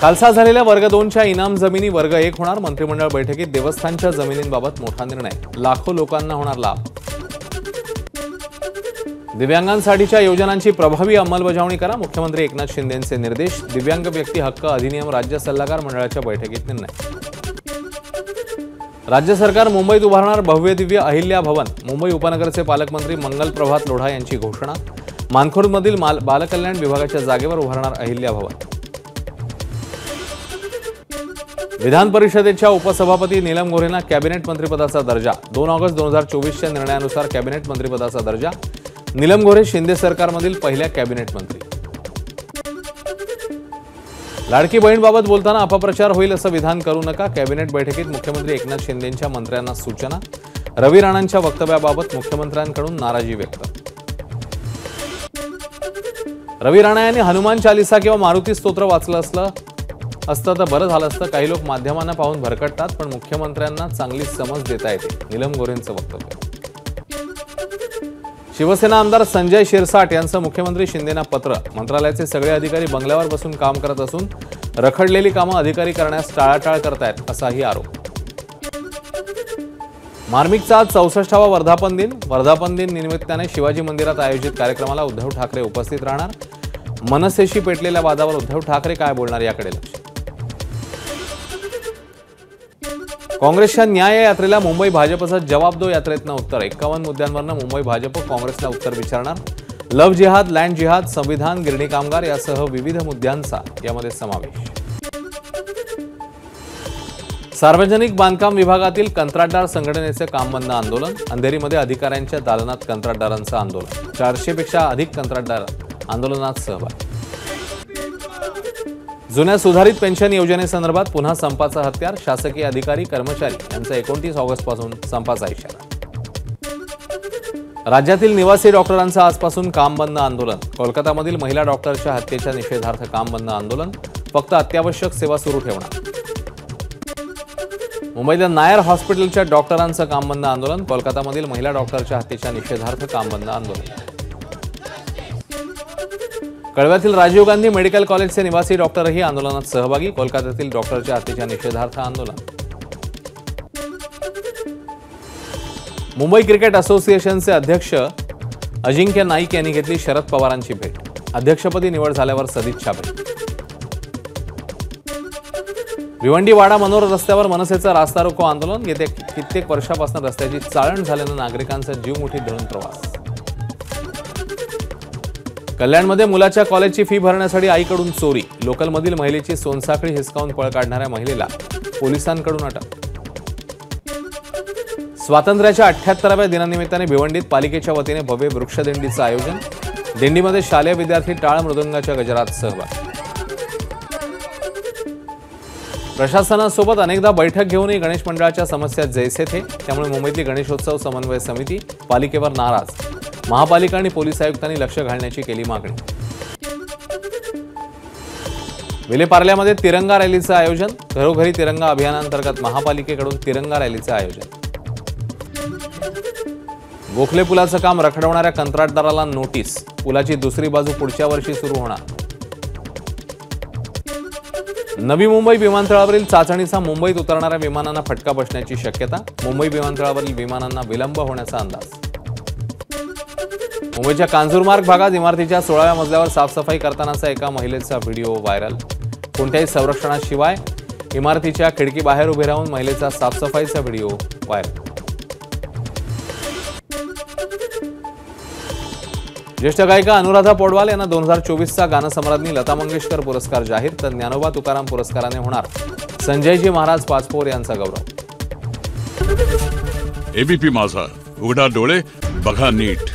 खालसा झालेल्या वर्ग 2च्या इनाम जमिनी वर्ग 1 होणार। मंत्रिमंडळ बैठकीत देवस्थानच्या जमिनींबाबत मोठा निर्णय। लाखो लोकांना होणार लाभ। दिव्यांगांसाठीच्या योजनांची प्रभावी अंमलबजावणी करा, मुख्यमंत्री एकनाथ शिंदेंचे निर्देश। दिव्यांग व्यक्ती हक्क अधिनियम राज्य सल्लागार मंडळाच्या बैठकीत निर्णय। राज्य सरकार मुंबईत उभारणार भव्य दिव्य अहिल्या भवन। मुंबई उपनगरचे पालकमंत्री मंगल प्रभात लोढा यांची घोषणा। मानखुर्दमधील बालकल्याण विभागाच्या जागेवर उभारणार अहिल्या भवन। विधान परिषदेच्या उपसभापती नीलम गोऱ्हेंना कॅबिनेट मंत्रिपदाचा दर्जा। 2 ऑगस्ट 2024च्या निर्णयानुसार कॅबिनेट मंत्रिपदाचा दर्जा। नीलम गोऱ्हे शिंदे सरकारमधील पहिल्या कॅबिनेट मंत्री। लाडकी बहीणबाबत बोलताना अपप्रचार होईल असं विधान करू नका, कॅबिनेट बैठकीत मुख्यमंत्री एकनाथ शिंदेंच्या मंत्र्यांना सूचना। रवी राणांच्या वक्तव्याबाबत मुख्यमंत्र्यांकडून नाराजी व्यक्त। रवी राणा यांनी हनुमान चालिसा किंवा मारुती स्तोत्र वाचलं असतं तर बरं झालं असतं। काही लोक माध्यमांना पाहून भरकटतात, पण मुख्यमंत्र्यांना चांगली समज देता येते, नीलम गोऱ्हेंचं वक्तव्य। शिवसेना आमदार संजय शिरसाट यांचं मुख्यमंत्री शिंदेंना पत्र। मंत्रालयाचे सगळे अधिकारी बंगल्यावर बसून काम करत असून रखडलेली कामं अधिकारी करण्यास टाळाटाळ करतायत असाही आरोप। मार्मिकचा आज 64वा वर्धापन दिन निमित्ताने शिवाजी मंदिरात आयोजित कार्यक्रमाला उद्धव ठाकरे उपस्थित राहणार। मनसेशी पेटलेल्या वादावर उद्धव ठाकरे काय बोलणार याकडे लक्ष। काँग्रेसच्या न्याय यात्रेला मुंबई भाजपचा जवाब दो यात्रेतनं उत्तर। 51 मुद्द्यांवरनं मुंबई भाजप काँग्रेसला उत्तर विचारणार। लव्ह जिहाद, लँड जिहाद, संविधान, गिरणी कामगार यासह विविध मुद्द्यांचा यामध्ये समावेश। सार्वजनिक बांधकाम विभागातील कंत्राटदार संघटनेचे काम बंद आंदोलन। अंधेरीमध्ये अधिकाऱ्यांच्या दालनात कंत्राटदारांचं आंदोलन। 400 पेक्षा अधिक कंत्राटदार आंदोलनात सहभागी। जुन्या सुधारित पेन्शन योजनेसंदर्भात पुन्हा संपाचा हत्यार। शासकीय अधिकारी कर्मचारी यांचा 29 ऑगस्टपासून संपाचा इशारा। राज्यातील निवासी डॉक्टरांचं आजपासून काम बंद आंदोलन। कोलकातामधील महिला डॉक्टरच्या हत्येच्या निषेधार्थ काम बंद आंदोलन। फक्त अत्यावश्यक सेवा सुरू ठेवणार। मुंबईतल्या नायर हॉस्पिटलच्या डॉक्टरांचं काम बंद आंदोलन। कोलकातामधील महिला डॉक्टरच्या हत्येच्या निषेधार्थ काम बंद आंदोलन। कळव्यातील राजीव गांधी मेडिकल कॉलेजचे निवासी डॉक्टरही आंदोलनात सहभागी। कोलकात्यातील डॉक्टरच्या हत्येच्या निषेधार्थ आंदोलन। मुंबई क्रिकेट असोसिएशनचे अध्यक्ष अजिंक्य नाईक यांनी घेतली शरद पवारांची भेट। अध्यक्षपदी निवड झाल्यावर सदिच्छा भेट। भिवंडी वाडा मनोर रस्त्यावर मनसेचं रास्ता रोको आंदोलन। येत्या कित्येक वर्षापासून रस्त्याची चाळण झाल्यानं नागरिकांचा जीव मुठीत धरून प्रवास। कल्याणमध्ये मुलाच्या कॉलेजची फी भरण्यासाठी आईकडून चोरी। लोकलमधील महिलेची सोनसाखळी हिसकावून पळ काढणाऱ्या महिलेला पोलिसांकडून अटक। स्वातंत्र्याच्या 78व्या दिनानिमित्ताने भिवंडीत पालिकेच्या वतीने भव्य वृक्षदिंडीचं आयोजन। दिंडीमध्ये शालेय विद्यार्थी टाळ मृदंगाच्या गजरात सहभाग। प्रशासनासोबत अनेकदा बैठक घेऊनही गणेश मंडळाच्या समस्या जैसे थे। त्यामुळे मुंबईतली गणेशोत्सव समन्वय समिती पालिकेवर नाराज। महापालिका आणि पोलीस आयुक्तांनी लक्ष घालण्याची केली मागणी। विलेपार्ल्यामध्ये तिरंगा रॅलीचं आयोजन। घरोघरी तिरंगा अभियानांतर्गत महापालिकेकडून तिरंगा रॅलीचं आयोजन। गोखले पुलाचं काम रखडवणाऱ्या कंत्राटदाराला नोटीस। पुलाची दुसरी बाजू पुढच्या वर्षी सुरू होणार। नवी मुंबई विमानतळावरील चाचणीचा मुंबईत उतरणाऱ्या विमानांना फटका बसण्याची शक्यता। मुंबई विमानतळावरील विमानांना विलंब होण्याचा अंदाज। मुंबईच्या कांजूरमार्ग भागात इमारतीच्या 16व्या मजल्यावर साफसफाई करतानाचा एका महिलेचा व्हिडिओ व्हायरल। कोणत्याही संरक्षणाशिवाय इमारतीच्या खिडकीबाहेर उभे राहून महिलेचा साफसफाईचा व्हिडिओ व्हायरल। ज्येष्ठ गायिका अनुराधा पौडवाल यांना 2024चा गानसम्राज्ञी लता मंगेशकर पुरस्कार जाहीर। तर ज्ञानोबा तुकाराम पुरस्काराने होणार संजयजी महाराज पाचपोर यांचा गौरव। एबीपी माझा, उघडा डोळे बघा नीट।